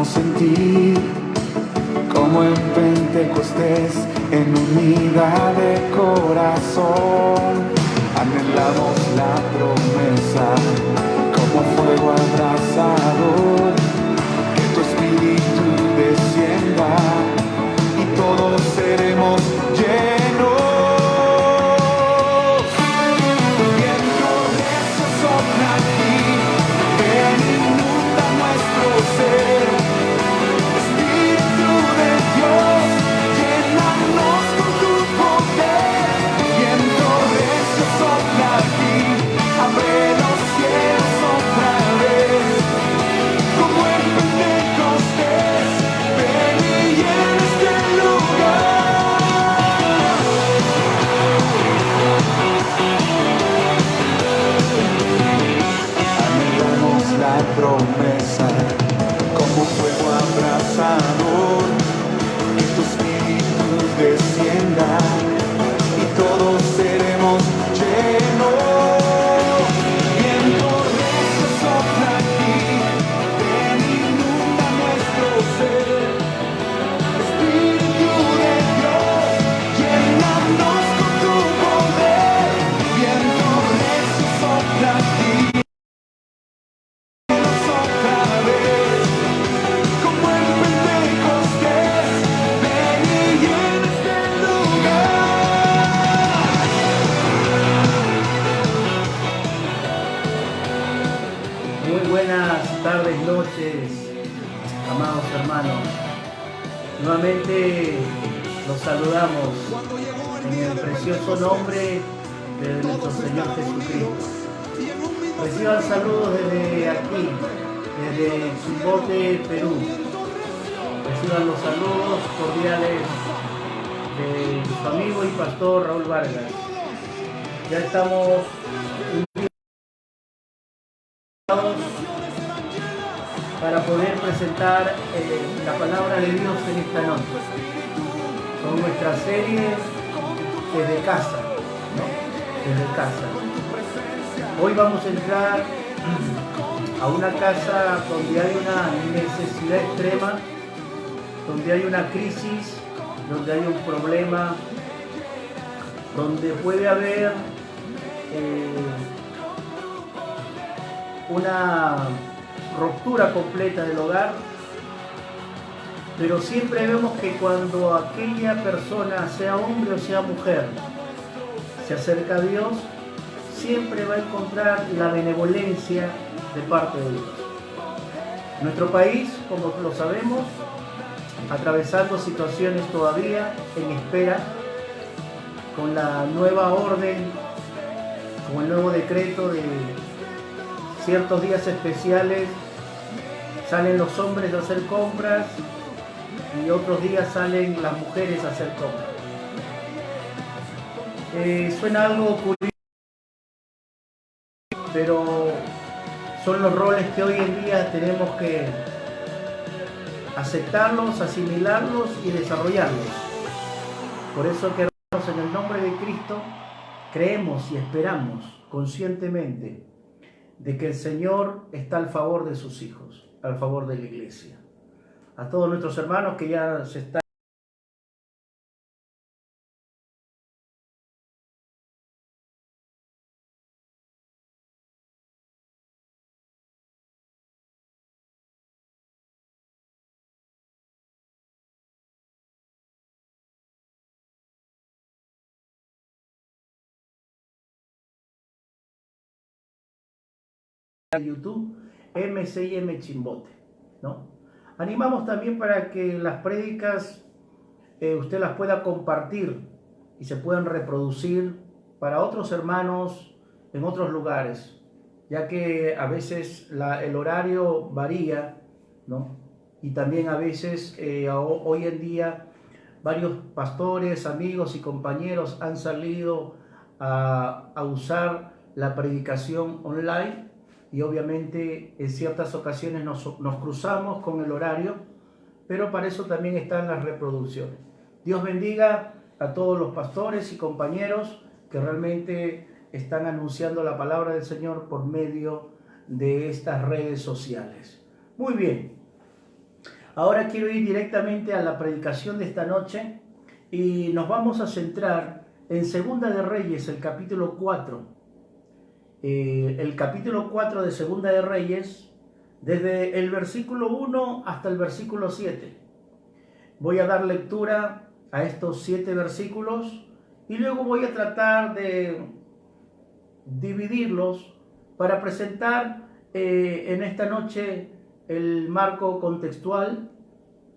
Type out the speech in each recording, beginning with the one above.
Esperamos en ti, como en Pentecostés, en unidad de corazón. Anhelamos la promesa, como fuego abrasador, que tu espíritu descienda y todos seremos llenos. Viento recio sopla aquí, ven, inunda nuestro ser. Espíritu de Dios, llénanos con tu poder. Viento recio sopla aquí, abre los cielos otra vez. Como en Pentecostés, ven y llena este lugar. Anhelamos la promesa, como fuego abrasador, que tu espíritu descienda y todos seremos llenos. Viento recio sopla aquí, ven, inunda nuestro ser. Espíritu de Dios, llénanos con tu poder. Viento recio sopla aquí, otra vez. Como en Pentecostés, ven y llena este lugar. Muy buenas tardes, noches, amados hermanos. Nuevamente los saludamos en el precioso nombre de nuestro Señor Jesucristo. Reciban saludos desde aquí, desde Chimbote, Perú. Reciban los saludos cordiales de su amigo y pastor Raúl Vargas. Ya estamos para poder presentar la palabra de Dios en esta noche. Con nuestra serie desde casa, ¿no? Desde casa. Hoy vamos a entrar a una casa donde hay una necesidad extrema, donde hay una crisis, donde hay un problema, donde puede haber una ruptura completa del hogar, pero siempre vemos que cuando aquella persona, sea hombre o sea mujer, se acerca a Dios, siempre va a encontrar la benevolencia de parte de Dios. Nuestro país, como lo sabemos, atravesando situaciones todavía en espera, con la nueva orden, con el nuevo decreto de ciertos días especiales, salen los hombres a hacer compras y otros días salen las mujeres a hacer compras. Suena algo curioso, pero son los roles que hoy en día tenemos que aceptarlos, asimilarlos y desarrollarlos. Por eso que en el nombre de Cristo creemos y esperamos conscientemente de que el Señor está al favor de sus hijos, al favor de la iglesia. A todos nuestros hermanos que ya se están en YouTube, M6M Chimbote, ¿no? Animamos también para que las prédicas usted las pueda compartir y se puedan reproducir para otros hermanos en otros lugares, ya que a veces el horario varía, ¿no? Y también a veces hoy en día varios pastores, amigos y compañeros han salido a usar la predicación online y obviamente en ciertas ocasiones nos cruzamos con el horario, pero para eso también están las reproducciones. Dios bendiga a todos los pastores y compañeros que realmente están anunciando la palabra del Señor por medio de estas redes sociales. Muy bien, Ahora quiero ir directamente a la predicación de esta noche y nos vamos a centrar en Segunda de Reyes, el capítulo 4. El capítulo 4 de Segunda de Reyes, desde el versículo 1 hasta el versículo 7. Voy a dar lectura a estos 7 versículos y luego voy a tratar de dividirlos para presentar en esta noche el marco contextual,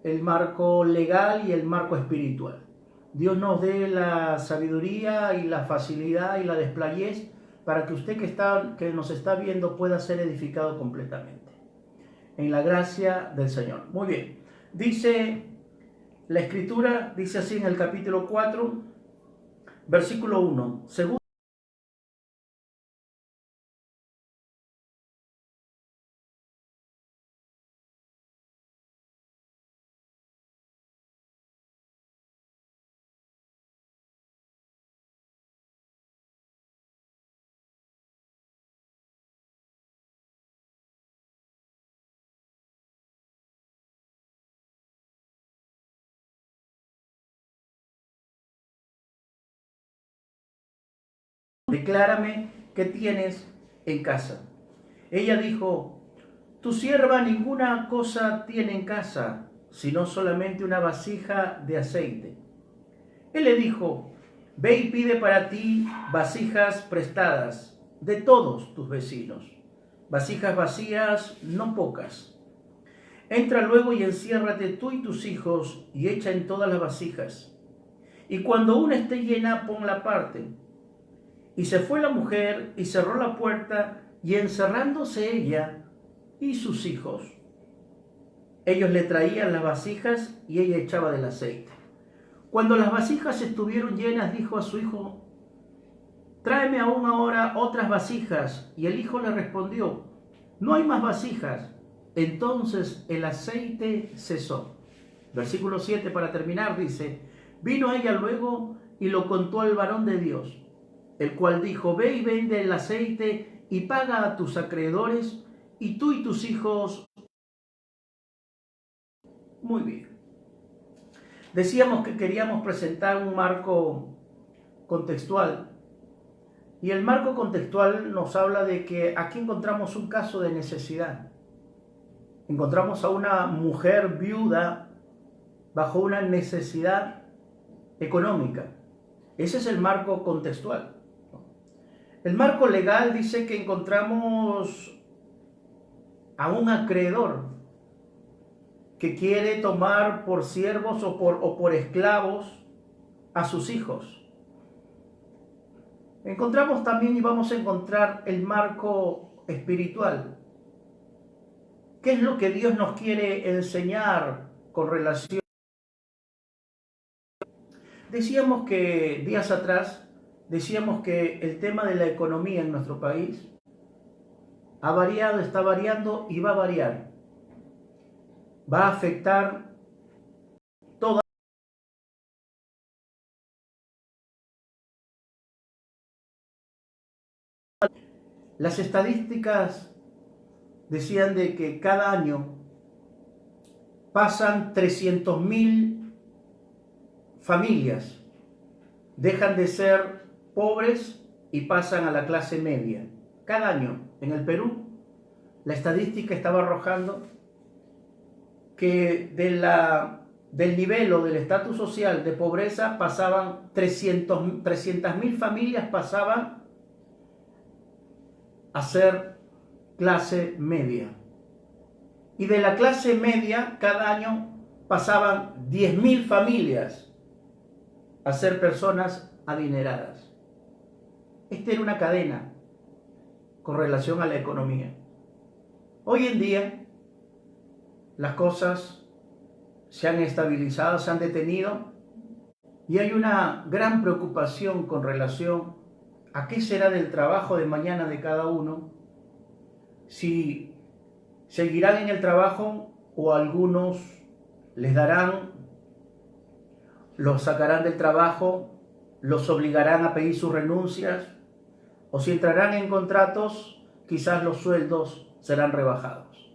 el marco legal y el marco espiritual. Dios nos dé la sabiduría y la facilidad y la desplayez para que usted que nos está viendo pueda ser edificado completamente. En la gracia del Señor. Muy bien. Dice la Escritura, dice así en el capítulo 4, versículo 1. Según declárame qué tienes en casa. Ella dijo, tu sierva ninguna cosa tiene en casa, sino solamente una vasija de aceite. Él le dijo, ve y pide para ti vasijas prestadas de todos tus vecinos, vasijas vacías, no pocas. Entra luego y enciérrate tú y tus hijos y echa en todas las vasijas. Y cuando una esté llena, ponla aparte. Y se fue la mujer y cerró la puerta, y encerrándose ella y sus hijos, ellos le traían las vasijas y ella echaba del aceite. Cuando las vasijas estuvieron llenas, dijo a su hijo, tráeme aún ahora otras vasijas. Y el hijo le respondió, no hay más vasijas. Entonces el aceite cesó. Versículo 7 para terminar dice, vino ella luego y lo contó al varón de Dios, el cual dijo, ve y vende el aceite y paga a tus acreedores, y tú y tus hijos. Muy bien. Decíamos que queríamos presentar un marco contextual, y el marco contextual nos habla de que aquí encontramos un caso de necesidad. Encontramos a una mujer viuda bajo una necesidad económica. Ese es el marco contextual. El marco legal dice que encontramos a un acreedor que quiere tomar por siervos o por esclavos a sus hijos. Encontramos también y vamos a encontrar el marco espiritual. ¿Qué es lo que Dios nos quiere enseñar con relación? Decíamos que días atrás, decíamos que el tema de la economía en nuestro país ha variado, está variando y va a variar. Va a afectar todas las estadísticas. Decían de que cada año pasan 300.000 familias, dejan de ser pobres y pasan a la clase media. Cada año en el Perú, la estadística estaba arrojando que del nivel o del estatus social de pobreza pasaban 300.000 familias pasaban a ser clase media. Y de la clase media, cada año pasaban 10.000 familias a ser personas adineradas. Esta era una cadena con relación a la economía. Hoy en día, las cosas se han estabilizado, se han detenido, y hay una gran preocupación con relación a qué será del trabajo de mañana de cada uno, si seguirán en el trabajo o algunos los sacarán del trabajo, los obligarán a pedir sus renuncias, o si entrarán en contratos, quizás los sueldos serán rebajados.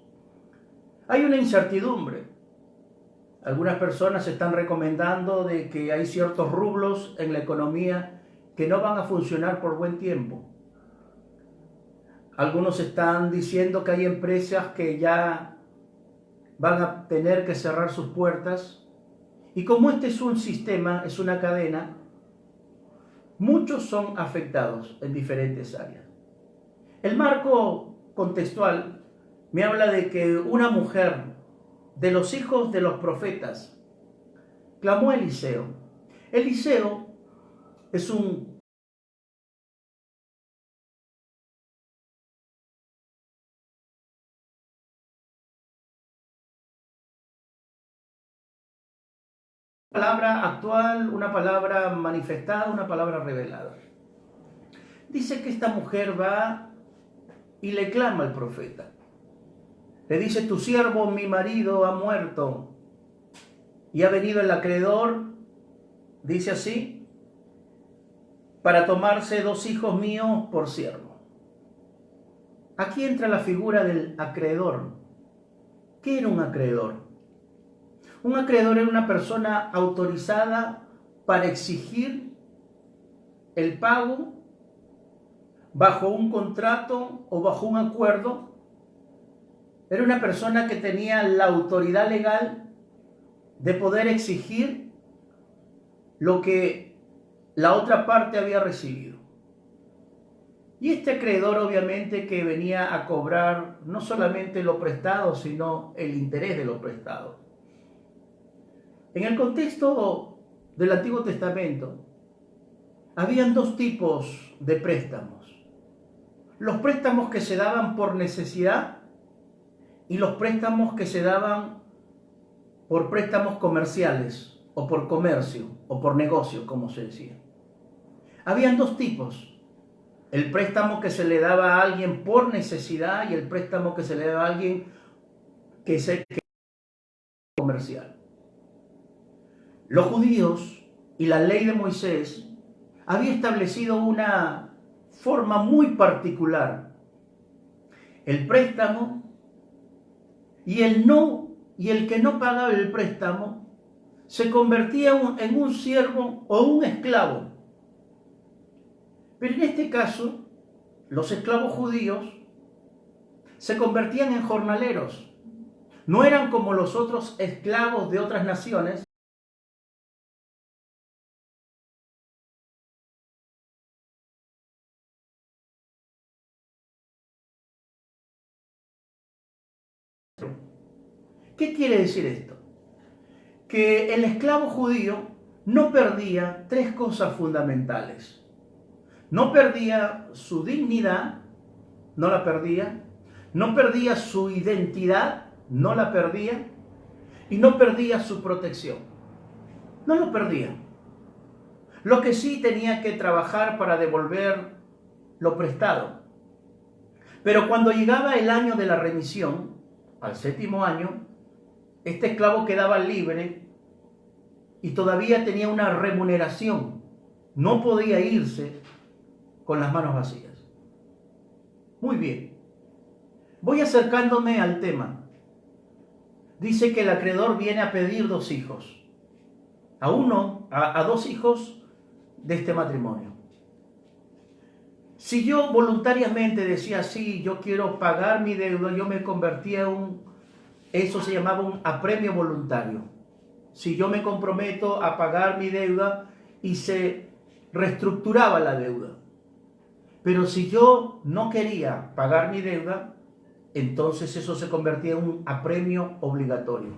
Hay una incertidumbre, Algunas personas están recomendando de que hay ciertos rublos en la economía que no van a funcionar por buen tiempo. Algunos están diciendo que hay empresas que ya van a tener que cerrar sus puertas. Y como este es un sistema, es una cadena, muchos son afectados en diferentes áreas. El marco contextual me habla de que una mujer de los hijos de los profetas clamó a Eliseo. Eliseo es un palabra actual, una palabra manifestada, una palabra revelada. Dice que esta mujer va y le clama al profeta. Le dice: tu siervo, mi marido, ha muerto y ha venido el acreedor, dice así, para tomarse 2 hijos míos por siervo. Aquí entra la figura del acreedor. ¿Qué era un acreedor? Un acreedor era una persona autorizada para exigir el pago bajo un contrato o bajo un acuerdo. Era una persona que tenía la autoridad legal de poder exigir lo que la otra parte había recibido. Y este acreedor obviamente que venía a cobrar no solamente lo prestado, sino el interés de lo prestado. En el contexto del Antiguo Testamento, habían 2 tipos de préstamos. Los préstamos que se daban por necesidad y los préstamos que se daban por préstamos comerciales o por comercio o por negocio, como se decía. Habían 2 tipos. El préstamo que se le daba a alguien por necesidad y el préstamo que se le daba a alguien que es comercial. Los judíos y la ley de Moisés había establecido una forma muy particular. El préstamo y el que no pagaba el préstamo se convertía en un siervo o un esclavo. Pero en este caso, los esclavos judíos se convertían en jornaleros. No eran como los otros esclavos de otras naciones, ¿qué quiere decir esto? Que el esclavo judío no perdía 3 cosas fundamentales. No perdía su dignidad, no la perdía. No perdía su identidad, no la perdía. Y no perdía su protección. No lo perdía. Lo que sí tenía que trabajar para devolver lo prestado. Pero cuando llegaba el año de la remisión, al 7º año, este esclavo quedaba libre y todavía tenía una remuneración. No podía irse con las manos vacías. Muy bien. Voy acercándome al tema. Dice que el acreedor viene a pedir 2 hijos. A 2 hijos de este matrimonio. Si yo voluntariamente decía, sí, yo quiero pagar mi deuda, yo me convertía eso se llamaba un apremio voluntario. Si yo me comprometo a pagar mi deuda y se reestructuraba la deuda. Pero si yo no quería pagar mi deuda, entonces eso se convertía en un apremio obligatorio.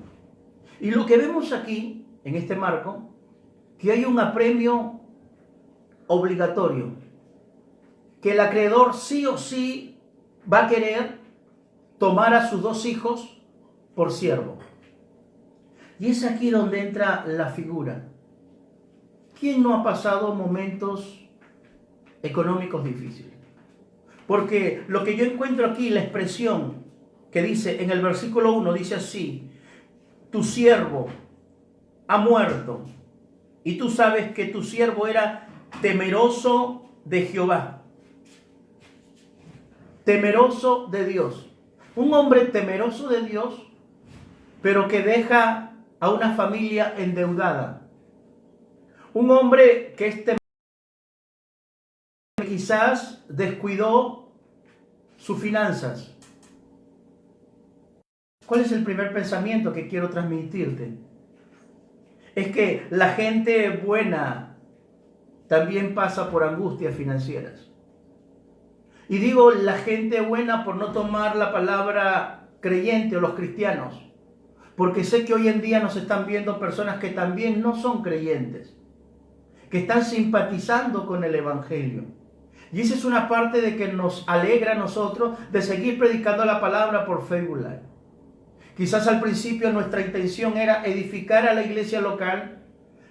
Y lo que vemos aquí, en este marco, que hay un apremio obligatorio, que el acreedor sí o sí va a querer tomar a sus 2 hijos por siervo. Y es aquí donde entra la figura. ¿Quién no ha pasado momentos económicos difíciles? Porque lo que yo encuentro aquí, la expresión que dice en el versículo 1, dice así: tu siervo ha muerto. Y tú sabes que tu siervo era temeroso de Jehová. Temeroso de Dios. Un hombre temeroso de Dios, pero que deja a una familia endeudada. Un hombre que quizás descuidó sus finanzas. ¿Cuál es el primer pensamiento que quiero transmitirte? Es que la gente buena también pasa por angustias financieras. Y digo la gente buena por no tomar la palabra creyente o los cristianos, porque sé que hoy en día nos están viendo personas que también no son creyentes, que están simpatizando con el Evangelio. Y esa es una parte de que nos alegra a nosotros de seguir predicando la palabra por Facebook Live. Quizás al principio nuestra intención era edificar a la iglesia local,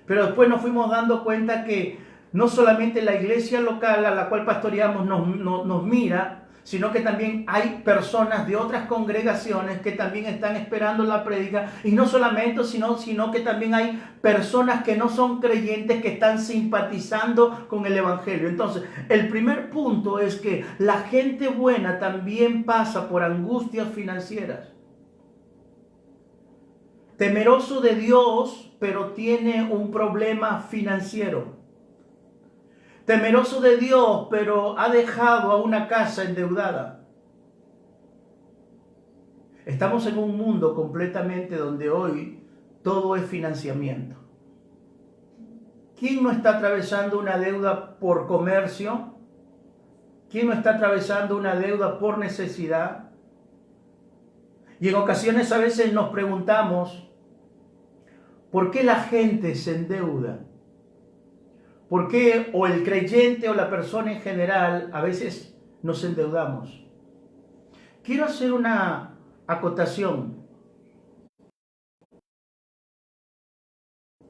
pero después nos fuimos dando cuenta que no solamente la iglesia local a la cual pastoreamos nos mira, sino que también hay personas de otras congregaciones que también están esperando la prédica, y no solamente, sino que también hay personas que no son creyentes que están simpatizando con el Evangelio. Entonces, el primer punto es que la gente buena también pasa por angustias financieras. Temeroso de Dios, pero tiene un problema financiero. Temeroso de Dios, pero ha dejado a una casa endeudada. Estamos en un mundo completamente donde hoy todo es financiamiento. ¿Quién no está atravesando una deuda por comercio? ¿Quién no está atravesando una deuda por necesidad? Y en ocasiones a veces nos preguntamos, ¿por qué la gente se endeuda? ¿Por qué o el creyente o la persona en general a veces nos endeudamos? Quiero hacer una acotación.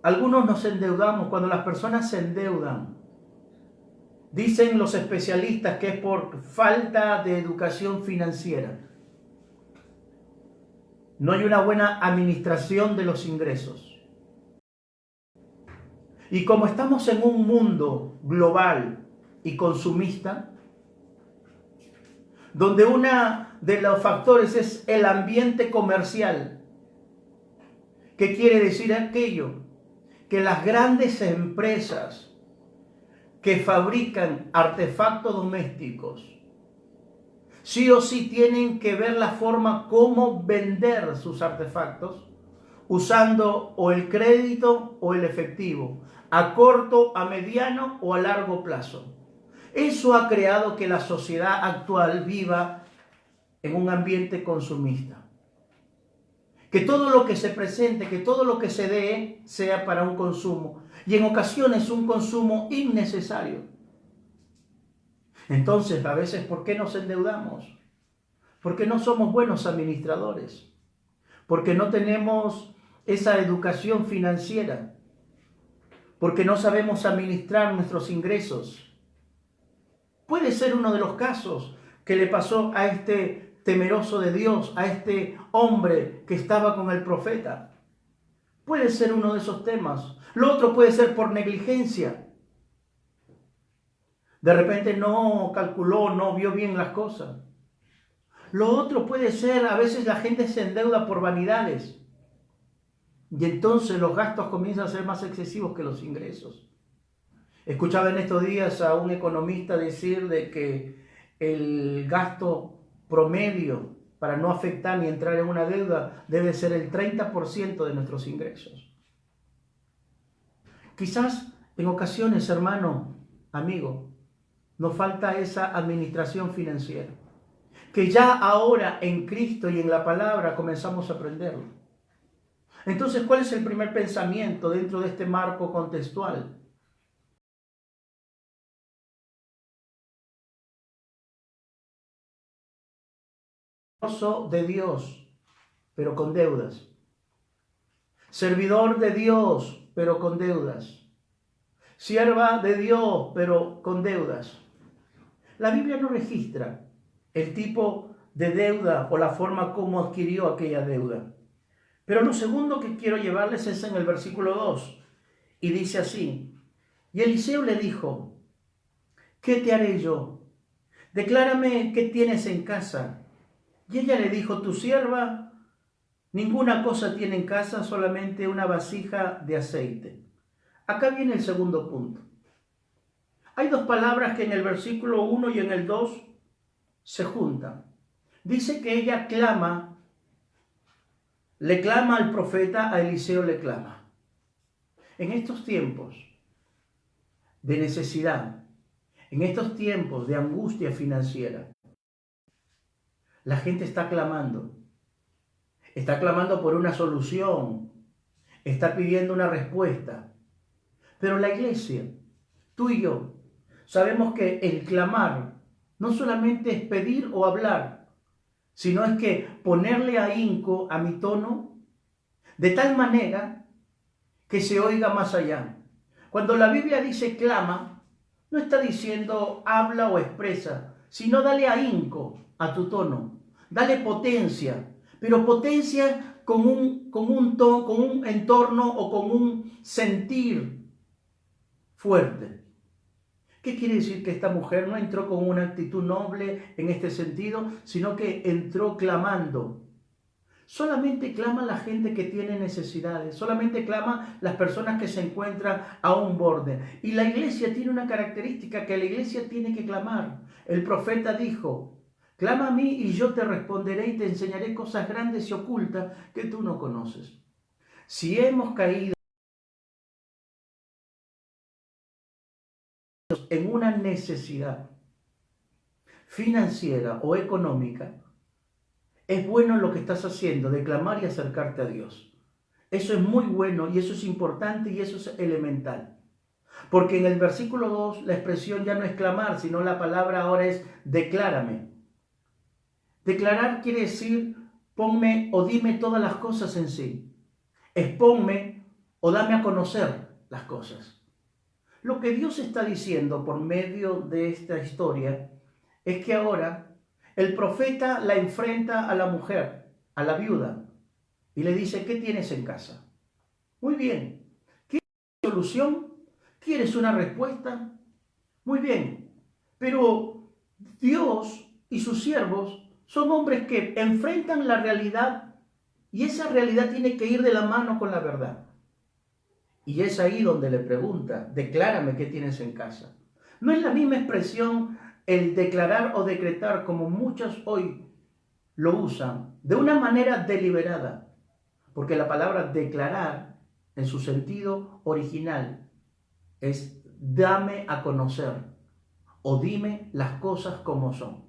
Algunos nos endeudamos. Cuando las personas se endeudan, dicen los especialistas que es por falta de educación financiera. No hay una buena administración de los ingresos. Y como estamos en un mundo global y consumista, donde uno de los factores es el ambiente comercial, ¿qué quiere decir aquello? Que las grandes empresas que fabrican artefactos domésticos, sí o sí tienen que ver la forma cómo vender sus artefactos, usando o el crédito o el efectivo, a corto, a mediano o a largo plazo. Eso ha creado que la sociedad actual viva en un ambiente consumista. Que todo lo que se presente, que todo lo que se dé, sea para un consumo. Y en ocasiones un consumo innecesario. Entonces, a veces, ¿por qué nos endeudamos? Porque no somos buenos administradores. Porque no tenemos esa educación financiera. Porque no sabemos administrar nuestros ingresos. Puede ser uno de los casos que le pasó a este temeroso de Dios, a este hombre que estaba con el profeta. Puede ser uno de esos temas. Lo otro puede ser por negligencia. De repente no calculó, no vio bien las cosas. Lo otro puede ser, a veces la gente se endeuda por vanidades. Y entonces los gastos comienzan a ser más excesivos que los ingresos. Escuchaba en estos días a un economista decir de que el gasto promedio para no afectar ni entrar en una deuda debe ser el 30% de nuestros ingresos. Quizás en ocasiones, hermano, amigo, nos falta esa administración financiera, que ya ahora en Cristo y en la palabra comenzamos a aprenderlo. Entonces, ¿cuál es el primer pensamiento dentro de este marco contextual? De Dios, pero con deudas. Servidor de Dios, pero con deudas. Sierva de Dios, pero con deudas. La Biblia no registra el tipo de deuda o la forma como adquirió aquella deuda. Pero lo segundo que quiero llevarles es en el versículo 2. Y dice así: y Eliseo le dijo, ¿qué te haré yo? Declárame qué tienes en casa. Y ella le dijo, tu sierva Ninguna cosa tiene en casa, solamente una vasija de aceite. Acá viene el segundo punto. Hay dos palabras que en el versículo 1 y en el 2 se juntan. Dice que ella clama, le clama al profeta, a Eliseo le clama. En estos tiempos de necesidad, en estos tiempos de angustia financiera, la gente está clamando por una solución, está pidiendo una respuesta. Pero la iglesia, tú y yo, sabemos que el clamar no solamente es pedir o hablar, sino es que ponerle ahínco a mi tono de tal manera que se oiga más allá. Cuando la Biblia dice clama, no está diciendo habla o expresa, sino dale ahínco a tu tono, dale potencia, pero potencia con un tono, con un entorno o con un sentir fuerte. ¿Qué quiere decir? Que esta mujer no entró con una actitud noble en este sentido, sino que entró clamando. Solamente clama la gente que tiene necesidades, solamente clama las personas que se encuentran a un borde. Y la iglesia tiene una característica, que la iglesia tiene que clamar. El profeta dijo, clama a mí y yo te responderé y te enseñaré cosas grandes y ocultas que tú no conoces. Si hemos caído en una necesidad financiera o económica, es bueno lo que estás haciendo, de clamar y acercarte a Dios. Eso es muy bueno y eso es importante y eso es elemental. Porque en el versículo 2 la expresión ya no es clamar, sino la palabra ahora es declárame. Declarar quiere decir ponme o dime todas las cosas en sí. Exponme o dame a conocer las cosas. Lo que Dios está diciendo por medio de esta historia es que ahora el profeta la enfrenta a la mujer, a la viuda, y le dice, ¿qué tienes en casa? Muy bien. ¿Quieres una solución? ¿Quieres una respuesta? Muy bien. Pero Dios y sus siervos son hombres que enfrentan la realidad y esa realidad tiene que ir de la mano con la verdad. Y es ahí donde le pregunta, declárame qué tienes en casa. No es la misma expresión el declarar o decretar como muchos hoy lo usan, de una manera deliberada, porque la palabra declarar en su sentido original es dame a conocer o dime las cosas como son.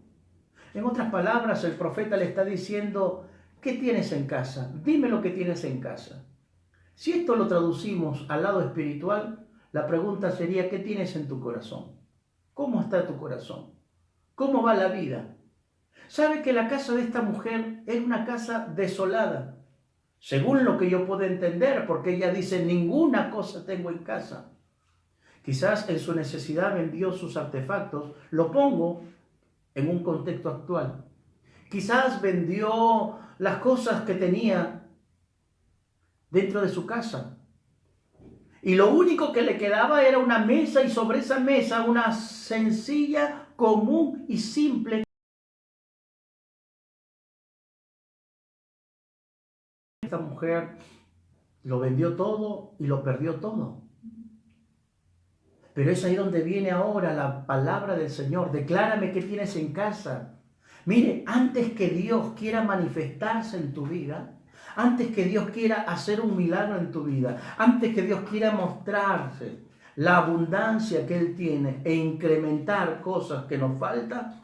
En otras palabras, el profeta le está diciendo, ¿qué tienes en casa? Dime lo que tienes en casa. Si esto lo traducimos al lado espiritual, la pregunta sería, ¿qué tienes en tu corazón? ¿Cómo está tu corazón? ¿Cómo va la vida? ¿Sabe que la casa de esta mujer es una casa desolada? Según lo que yo puedo entender, porque ella dice, ninguna cosa tengo en casa. Quizás en su necesidad vendió sus artefactos, lo pongo en un contexto actual. Quizás vendió las cosas que tenía dentro de su casa. Y lo único que le quedaba era una mesa y sobre esa mesa una sencilla, común y simple. Esta mujer lo vendió todo y lo perdió todo. Pero es ahí donde viene ahora la palabra del Señor. Declárame qué tienes en casa. Mire, antes que Dios quiera manifestarse en tu vida, antes que Dios quiera hacer un milagro en tu vida, antes que Dios quiera mostrarse la abundancia que Él tiene e incrementar cosas que nos faltan,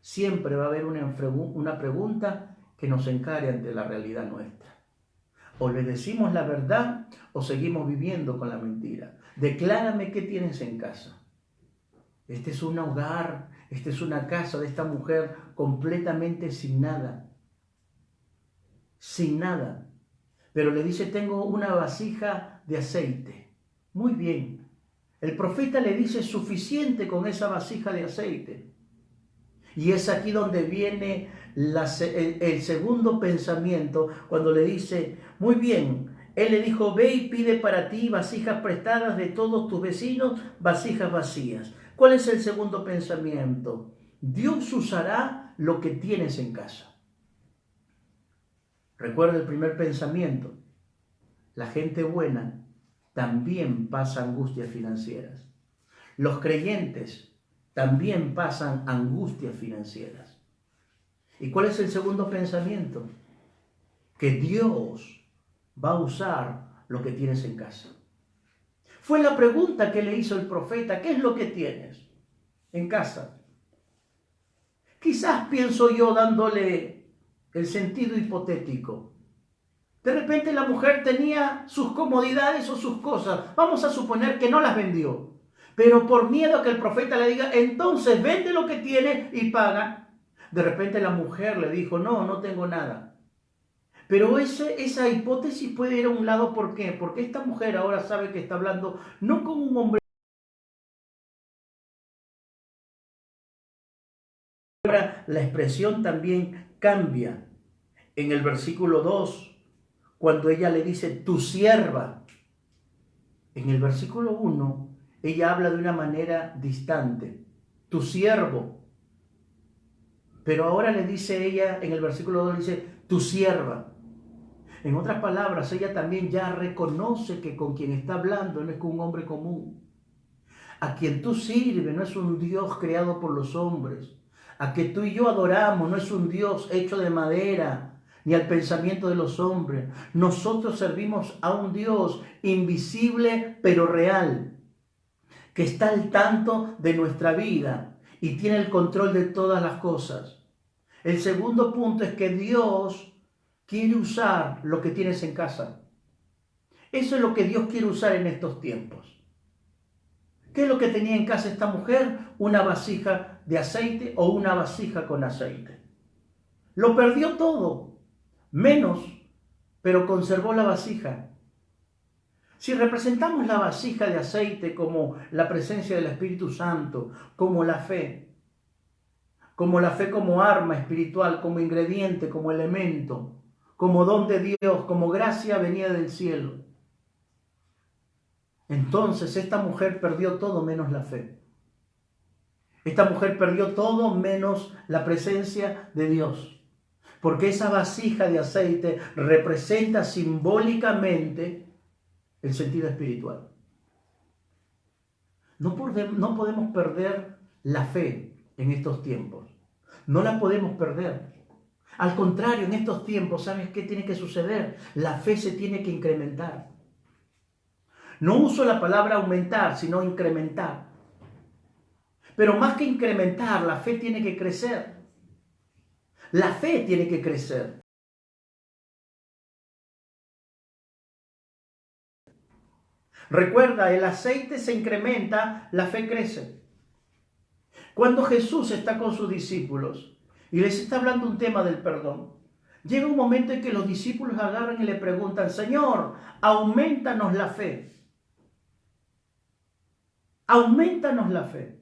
siempre va a haber una pregunta que nos encare ante la realidad nuestra. O le decimos la verdad o seguimos viviendo con la mentira. Declárame qué tienes en casa. Este es un hogar, esta es una casa de esta mujer completamente sin nada. Sin nada. Pero le dice, tengo una vasija de aceite. Muy bien. El profeta le dice, suficiente con esa vasija de aceite. Y es aquí donde viene el segundo pensamiento, cuando le dice, muy bien, él le dijo, ve y pide para ti vasijas prestadas de todos tus vecinos, vasijas vacías. ¿Cuál es el segundo pensamiento? Dios usará lo que tienes en casa. Recuerda el primer pensamiento. La gente buena también pasa angustias financieras. Los creyentes también pasan angustias financieras. ¿Y cuál es el segundo pensamiento? Que Dios va a usar lo que tienes en casa. Fue la pregunta que le hizo el profeta. ¿Qué es lo que tienes en casa? Quizás pienso yo dándole el sentido hipotético. De repente la mujer tenía sus comodidades o sus cosas. Vamos a suponer que no las vendió. Pero por miedo a que el profeta le diga, entonces vende lo que tiene y paga. De repente la mujer le dijo, no tengo nada. Pero esa hipótesis puede ir a un lado. ¿Por qué? Porque esta mujer ahora sabe que está hablando no con un hombre. La expresión también cambia. En el versículo 2, cuando ella le dice, tu sierva. En el versículo 1, ella habla de una manera distante. Tu siervo. Pero ahora le dice ella, en el versículo 2, le dice, tu sierva. En otras palabras, ella también ya reconoce que con quien está hablando no es con un hombre común. A quien tú sirves no es un Dios creado por los hombres. A que tú y yo adoramos no es un Dios hecho de madera, ni al pensamiento de los hombres. Nosotros servimos a un Dios invisible pero real, que está al tanto de nuestra vida y tiene el control de todas las cosas. El segundo punto es que Dios quiere usar lo que tienes en casa. Eso es lo que Dios quiere usar en estos tiempos. ¿Qué es lo que tenía en casa esta mujer? Una vasija de aceite o una vasija con aceite. Lo perdió todo, menos, pero conservó la vasija. Si representamos la vasija de aceite como la presencia del Espíritu Santo, como la fe como arma espiritual, como ingrediente, como elemento, como don de Dios, como gracia venida del cielo, entonces esta mujer perdió todo menos la fe. Esta mujer perdió todo menos la presencia de Dios. Porque esa vasija de aceite representa simbólicamente el sentido espiritual. No podemos perder la fe en estos tiempos. No la podemos perder. Al contrario, en estos tiempos, ¿sabes qué tiene que suceder? La fe se tiene que incrementar. No uso la palabra aumentar, sino incrementar. Pero más que incrementar, la fe tiene que crecer. La fe tiene que crecer. Recuerda, el aceite se incrementa, la fe crece. Cuando Jesús está con sus discípulos y les está hablando un tema del perdón, llega un momento en que los discípulos agarran y le preguntan, Señor, aumentanos la fe. Aumentanos la fe.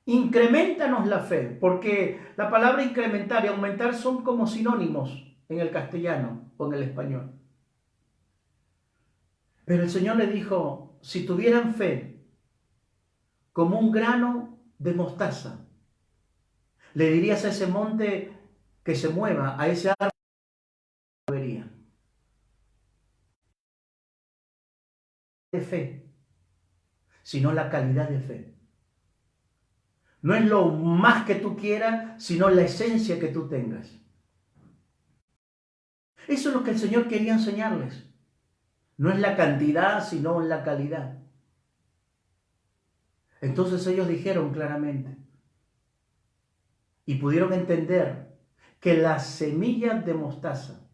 Increméntanos la fe, porque la palabra incrementar y aumentar son como sinónimos en el castellano o en el español. Pero el Señor le dijo, si tuvieran fe como un grano de mostaza, le dirías a ese monte que se mueva, a ese árbol que se movería. De fe, sino la calidad de fe. No es lo más que tú quieras, sino la esencia que tú tengas. Eso es lo que el Señor quería enseñarles. No es la cantidad, sino la calidad. Entonces ellos dijeron claramente y pudieron entender que la semilla de mostaza,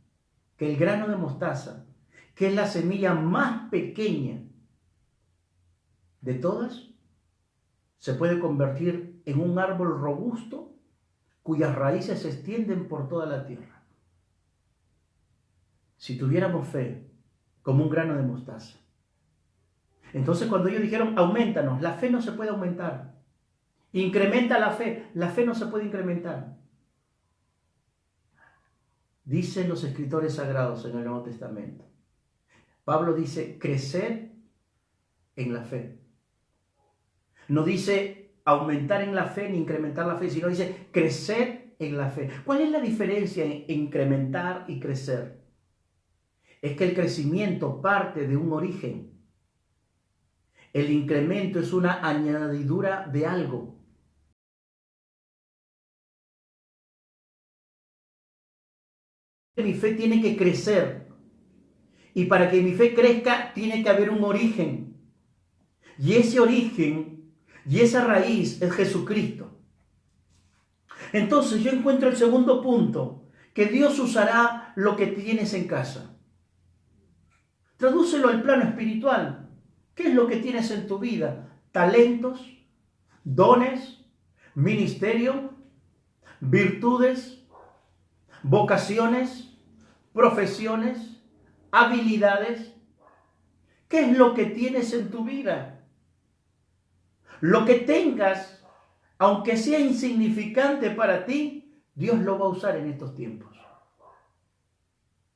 que el grano de mostaza, que es la semilla más pequeña de todas, se puede convertir en un árbol robusto cuyas raíces se extienden por toda la tierra. Si tuviéramos fe como un grano de mostaza. Entonces cuando ellos dijeron, aumentanos, la fe no se puede aumentar. Incrementa la fe no se puede incrementar. Dicen los escritores sagrados en el Nuevo Testamento. Pablo dice, crecer en la fe. No dice aumentar en la fe ni incrementar la fe, sino dice crecer en la fe. ¿Cuál es la diferencia en incrementar y crecer? Es que el crecimiento parte de un origen. El incremento es una añadidura de algo. Mi fe tiene que crecer. Y para que mi fe crezca, tiene que haber un origen. Y ese origen y esa raíz es Jesucristo. Entonces yo encuentro el segundo punto, que Dios usará lo que tienes en casa. Tradúcelo al plano espiritual. ¿Qué es lo que tienes en tu vida? Talentos, dones, ministerio, virtudes, vocaciones, profesiones, habilidades. ¿Qué es lo que tienes en tu vida? Lo que tengas, aunque sea insignificante para ti, Dios lo va a usar en estos tiempos.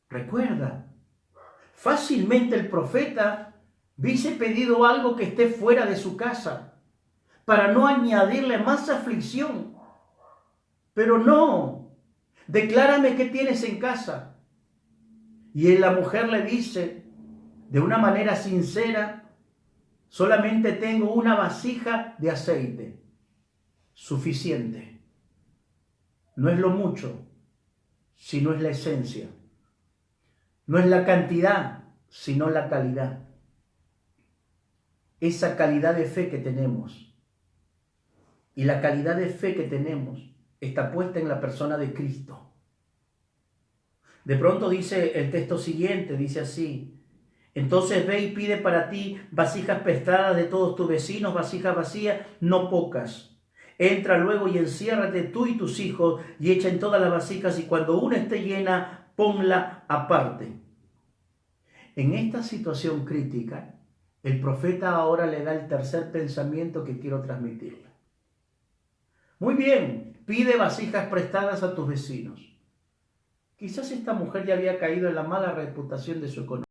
Recuerda, fácilmente el profeta hubiese pedido algo que esté fuera de su casa para no añadirle más aflicción. Pero no, declárame qué tienes en casa. Y la mujer le dice de una manera sincera, solamente tengo una vasija de aceite, suficiente. No es lo mucho, sino es la esencia. No es la cantidad, sino la calidad. Esa calidad de fe que tenemos. Y la calidad de fe que tenemos está puesta en la persona de Cristo. De pronto dice el texto siguiente, dice así: entonces ve y pide para ti vasijas prestadas de todos tus vecinos, vasijas vacías, no pocas. Entra luego y enciérrate tú y tus hijos y echa en todas las vasijas, y cuando una esté llena, ponla aparte. En esta situación crítica, el profeta ahora le da el tercer pensamiento que quiero transmitirle. Muy bien, pide vasijas prestadas a tus vecinos. Quizás esta mujer ya había caído en la mala reputación de su economía.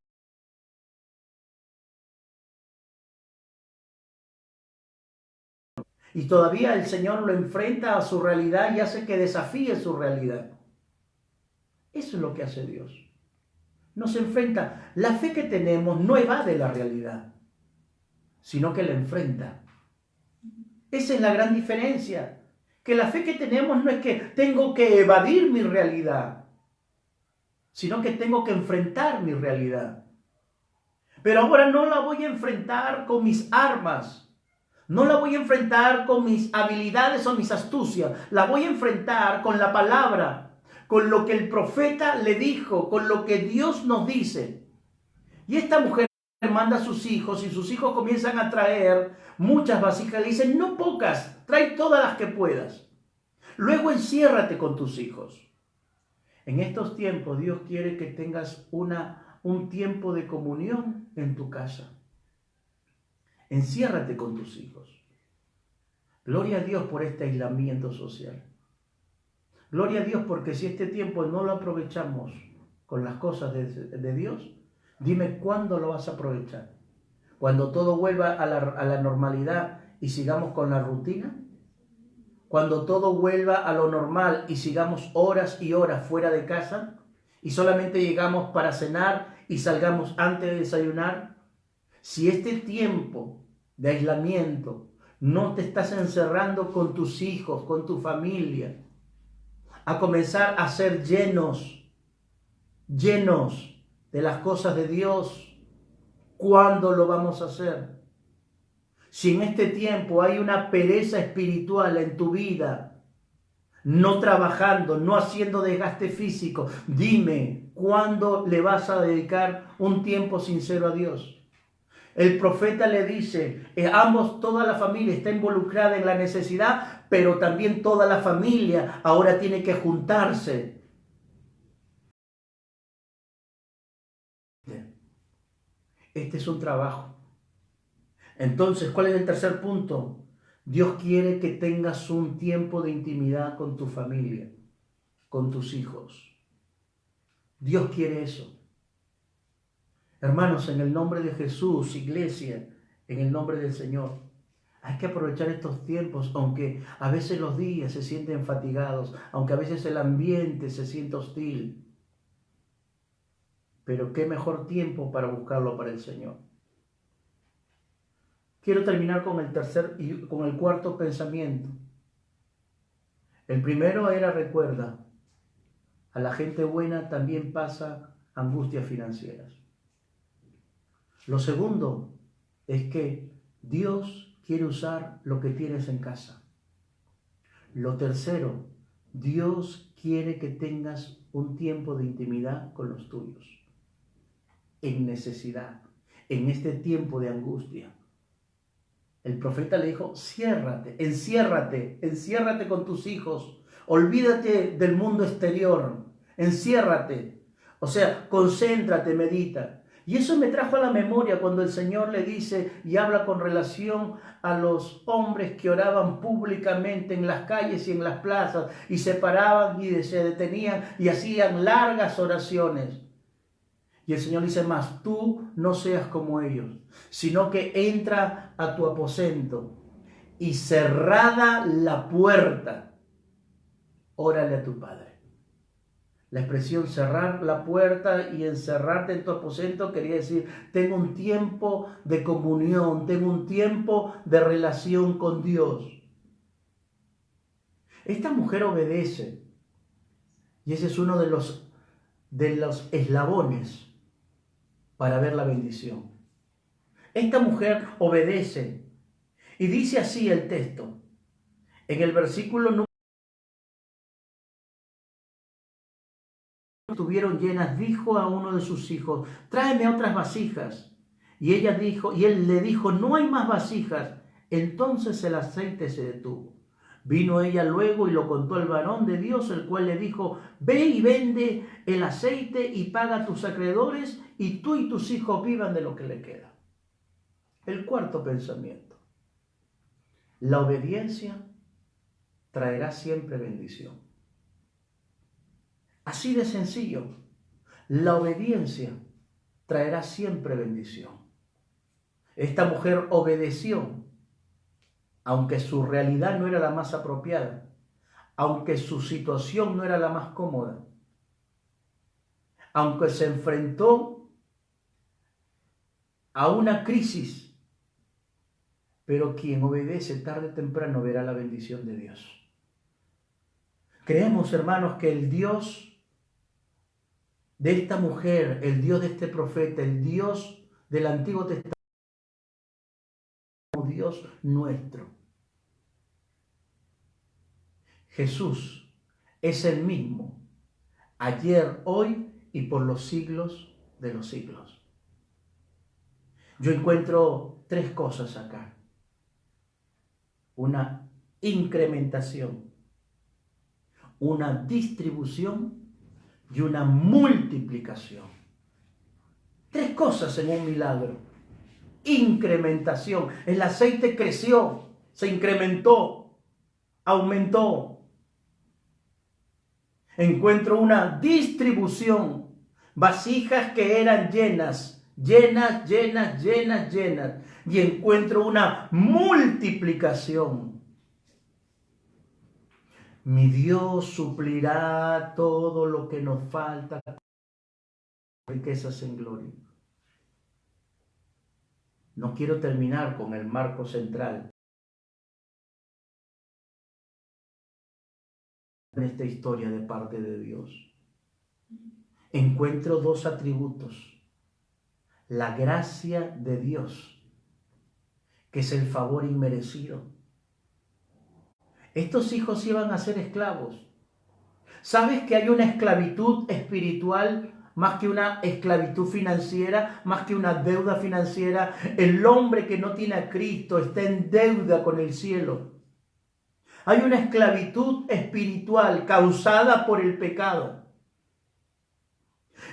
Y todavía el Señor lo enfrenta a su realidad y hace que desafíe su realidad. Eso es lo que hace Dios. Nos enfrenta. La fe que tenemos no evade la realidad, sino que la enfrenta. Esa es la gran diferencia. Que la fe que tenemos no es que tengo que evadir mi realidad, sino que tengo que enfrentar mi realidad. Pero ahora no la voy a enfrentar con mis armas. No la voy a enfrentar con mis habilidades o mis astucias. La voy a enfrentar con la palabra, con lo que el profeta le dijo, con lo que Dios nos dice. Y esta mujer manda a sus hijos y sus hijos comienzan a traer muchas vasijas. Le dicen, no pocas, trae todas las que puedas. Luego enciérrate con tus hijos. En estos tiempos Dios quiere que tengas un tiempo de comunión en tu casa. Enciérrate con tus hijos. Gloria a Dios por este aislamiento social. Gloria a Dios porque si este tiempo no lo aprovechamos con las cosas de Dios, dime cuándo lo vas a aprovechar. Cuando todo vuelva a la normalidad y sigamos con la rutina. Cuando todo vuelva a lo normal y sigamos horas y horas fuera de casa y solamente llegamos para cenar y salgamos antes de desayunar. Si este tiempo de aislamiento no te estás encerrando con tus hijos, con tu familia, a comenzar a ser llenos de las cosas de Dios, ¿cuándo lo vamos a hacer? Si en este tiempo hay una pereza espiritual en tu vida, no trabajando, no haciendo desgaste físico, dime, ¿cuándo le vas a dedicar un tiempo sincero a Dios? El profeta le dice, toda la familia está involucrada en la necesidad, pero también toda la familia ahora tiene que juntarse. Este es un trabajo. Entonces, ¿cuál es el tercer punto? Dios quiere que tengas un tiempo de intimidad con tu familia, con tus hijos. Dios quiere eso. Hermanos, en el nombre de Jesús, iglesia, en el nombre del Señor, Hay que aprovechar estos tiempos, aunque a veces los días se sienten fatigados, aunque a veces el ambiente se siente hostil. Pero qué mejor tiempo para buscarlo para el Señor. Quiero terminar con con el cuarto pensamiento. El primero era, recuerda, a la gente buena también pasa angustias financieras. Lo segundo es que Dios quiere usar lo que tienes en casa. Lo tercero, Dios quiere que tengas un tiempo de intimidad con los tuyos, en necesidad, en este tiempo de angustia. El profeta le dijo, enciérrate con tus hijos, olvídate del mundo exterior, enciérrate, o sea, concéntrate, medita. Y eso me trajo a la memoria cuando el Señor le dice y habla con relación a los hombres que oraban públicamente en las calles y en las plazas y se paraban y se detenían y hacían largas oraciones. Y el Señor dice más, tú no seas como ellos, sino que entra a tu aposento y cerrada la puerta, órale a tu Padre. La expresión cerrar la puerta y encerrarte en tu aposento quería decir, tengo un tiempo de comunión, tengo un tiempo de relación con Dios. Esta mujer obedece y ese es uno de los eslabones para ver la bendición. Esta mujer obedece y dice así el texto. En el versículo número estuvieron llenas, dijo a uno de sus hijos, tráeme otras vasijas. Y él le dijo, no hay más vasijas. Entonces el aceite se detuvo. Vino ella luego y lo contó al varón de Dios, el cual le dijo, ve y vende el aceite y paga a tus acreedores y tú y tus hijos vivan de lo que le queda. El cuarto pensamiento. La obediencia traerá siempre bendición. Así de sencillo. La obediencia traerá siempre bendición. Esta mujer obedeció, aunque su realidad no era la más apropiada, aunque su situación no era la más cómoda, aunque se enfrentó a una crisis, pero quien obedece tarde o temprano verá la bendición de Dios. Creemos, hermanos, que el Dios de esta mujer, el Dios de este profeta, el Dios del Antiguo Testamento, Dios nuestro. Jesús es el mismo, ayer, hoy y por los siglos de los siglos. Yo encuentro tres cosas acá. Una incrementación, una distribución y una multiplicación. Tres cosas en un milagro. Incrementación. El aceite creció, se incrementó, aumentó. Encuentro una distribución. Vasijas que eran llenas. Y encuentro una multiplicación. Mi Dios suplirá todo lo que nos falta, riquezas en gloria. No quiero terminar con el marco central en esta historia de parte de Dios. Encuentro dos atributos. La gracia de Dios, que es el favor inmerecido. Estos hijos iban a ser esclavos. ¿Sabes que hay una esclavitud espiritual más que una esclavitud financiera, más que una deuda financiera? El hombre que no tiene a Cristo está en deuda con el cielo. Hay una esclavitud espiritual causada por el pecado.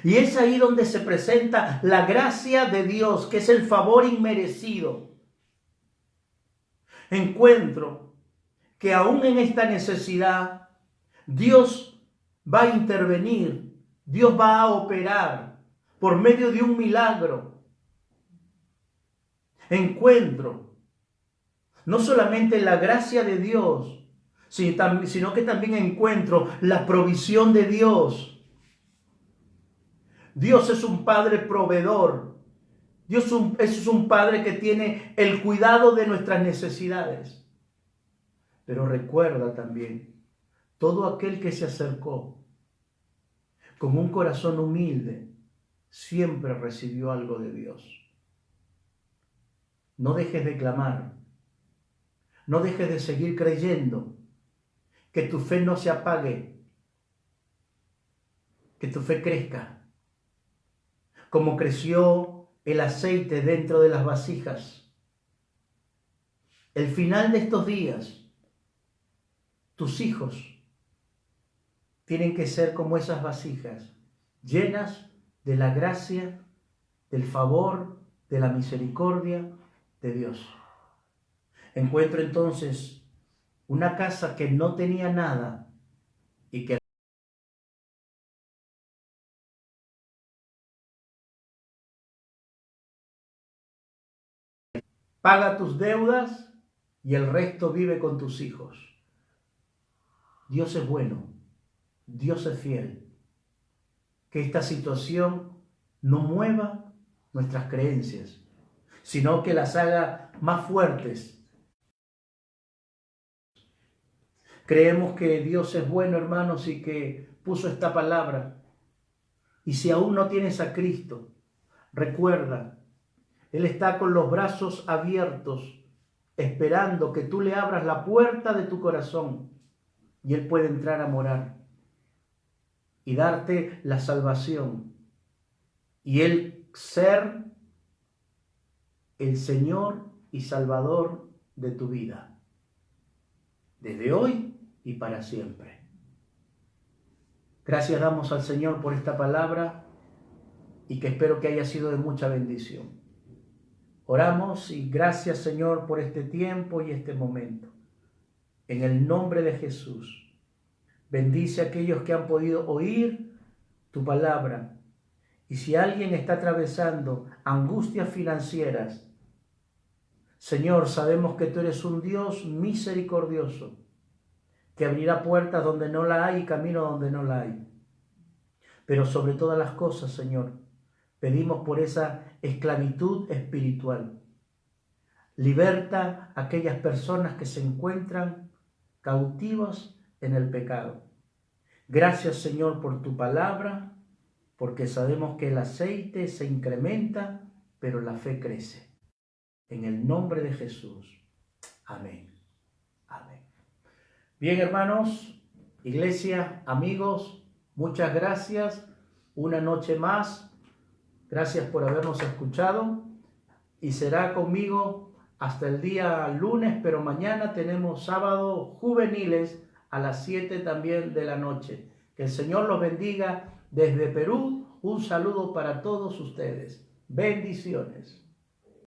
Y es ahí donde se presenta la gracia de Dios, que es el favor inmerecido. Encuentro que aún en esta necesidad, Dios va a intervenir, Dios va a operar por medio de un milagro. Encuentro No solamente la gracia de Dios, sino que también encuentro la provisión de Dios. Dios es un Padre proveedor. Dios es un Padre que tiene el cuidado de nuestras necesidades. Pero recuerda también, todo aquel que se acercó con un corazón humilde, siempre recibió algo de Dios. No dejes de clamar, no dejes de seguir creyendo, que tu fe no se apague, que tu fe crezca, como creció el aceite dentro de las vasijas. El final de estos días, tus hijos tienen que ser como esas vasijas, llenas de la gracia, del favor, de la misericordia de Dios. Encuentro entonces una casa que no tenía nada y que paga tus deudas y el resto vive con tus hijos. Dios es bueno, Dios es fiel. Que esta situación no mueva nuestras creencias, sino que las haga más fuertes. Creemos que Dios es bueno, hermanos, y que puso esta palabra. Y si aún no tienes a Cristo, recuerda, Él está con los brazos abiertos, esperando que tú le abras la puerta de tu corazón y Él puede entrar a morar y darte la salvación y Él ser el Señor y Salvador de tu vida, desde hoy y para siempre. Gracias damos al Señor por esta palabra y que espero que haya sido de mucha bendición. Oramos y gracias, Señor, por este tiempo y este momento. En el nombre de Jesús, bendice a aquellos que han podido oír tu palabra. Y si alguien está atravesando angustias financieras, Señor, sabemos que tú eres un Dios misericordioso, que abrirá puertas donde no la hay y camino donde no la hay. Pero sobre todas las cosas, Señor, pedimos por esa esclavitud espiritual. Liberta a aquellas personas que se encuentran cautivas en el pecado. Gracias, Señor, por tu palabra, porque sabemos que el aceite se incrementa, pero la fe crece. En el nombre de Jesús. Amén. Amén. Bien, hermanos, iglesia, amigos, muchas gracias. Una noche más. Gracias por habernos escuchado. Y será conmigo hasta el día lunes, pero mañana tenemos sábado juveniles a las 7 también de la noche. Que el Señor los bendiga desde Perú. Un saludo para todos ustedes. Bendiciones.